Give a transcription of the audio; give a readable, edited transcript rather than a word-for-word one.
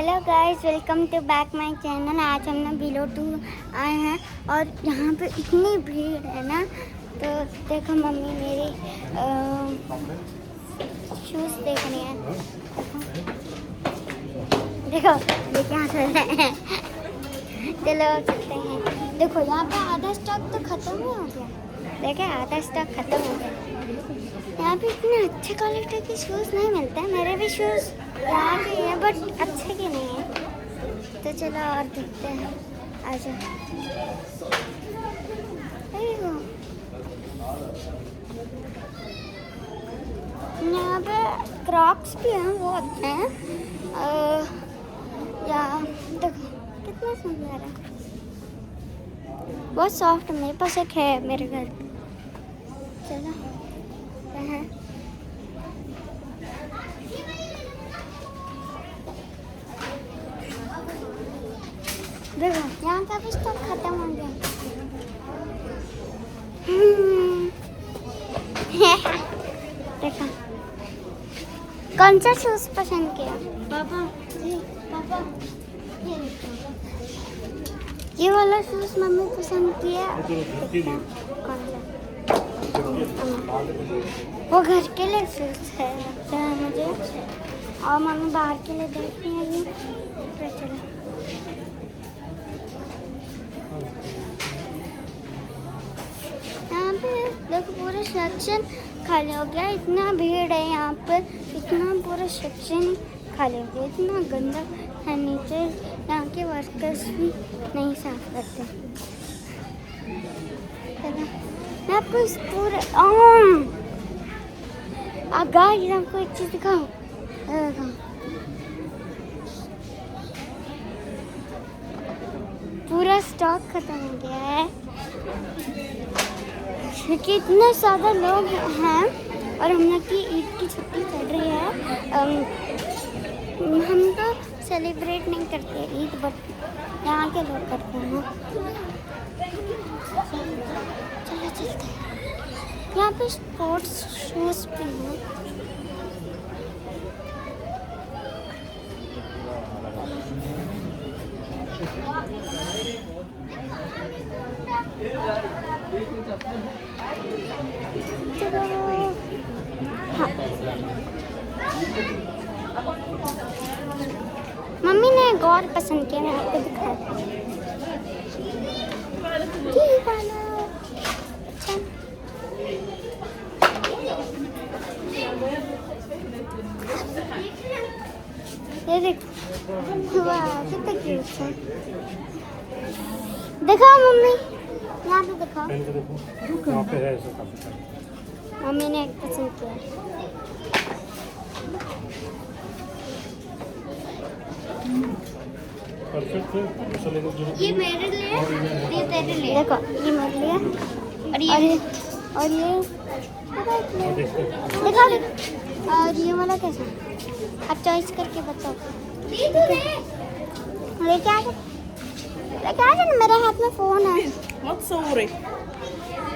Hello guys, welcome to back my channel. आज हम ना बिलो 2 आए हैं और यहाँ पे इतनी भीड़ है ना, तो देखो मम्मी मेरी शूज़ देख रही है। देखो ये क्या कर रहे हैं। चलो चलते हैं। देखो यहाँ पे आधा स्टॉक तो ख़त्म ही हो गया। देखे आधा स्टॉक ख़त्म हो गया। यहाँ पे इतने अच्छे क्वालिटी के शूज़ नहीं मिलते हैं। मेरे भी शूज़ यहाँ भी है बट अच्छे के नहीं है। तो चलो और देखते हैं। आ जाओ। यहाँ पे क्रॉक्स भी हैं, वो अच्छे हैं। यहाँ देखो कितना सुंदर है, बहुत सॉफ्ट। मेरे पास एक है मेरे घर पे। चलो हैं। देखो यहाँ का भी स्टॉक खत्म हो गया। देखो कौन सा शूज पसंद किया पापा? जी पापा, ये वाला शूज मम्मी पसंद किया। कौन सा? वो घर के लिए शूज है लगता है मुझे, और मम्मी बाहर के लिए देख रही है। ये चलो यहाँ पे देखो पूरा सेक्शन खाली हो गया। इतना भीड़ है यहाँ पर, इतना पूरा सेक्शन खाली हो गया। इतना गंदा है नीचे, यहाँ के वर्कर्स भी नहीं साफ करते। मैं आपको इस पूरे गाइस आपको एक चीज दिखाऊं। पूरा स्टॉक खत्म हो गया है क्योंकि इतने ज़्यादा लोग हैं और हम लोग की ईद की छुट्टी चल रही है। हम तो सेलिब्रेट नहीं करते ईद, बट यहाँ के लोग करते हैं। चलो चलते हैं। यहाँ पे स्पोर्ट्स शूज़ भी हैं। मम्मी ने एक और पसंद किया, मैं आपको दिखाती हूँ। अच्छा ये देखो, वाह कितना क्यूट है। दिखाओ मम्मी, यहाँ पे दिखाओ। यहाँ पे है ऐसा। मम्मी ने एक पसंद किया। परफेक्ट है। ये मेरे लिए, ये तेरे लिए। देखो ये मेरे लिए और ये दिखा दे। और ये वाला कैसा, आप चॉइस करके बताओ। लेके आ जा, मेरे हाथ में फोन है। Wat zo,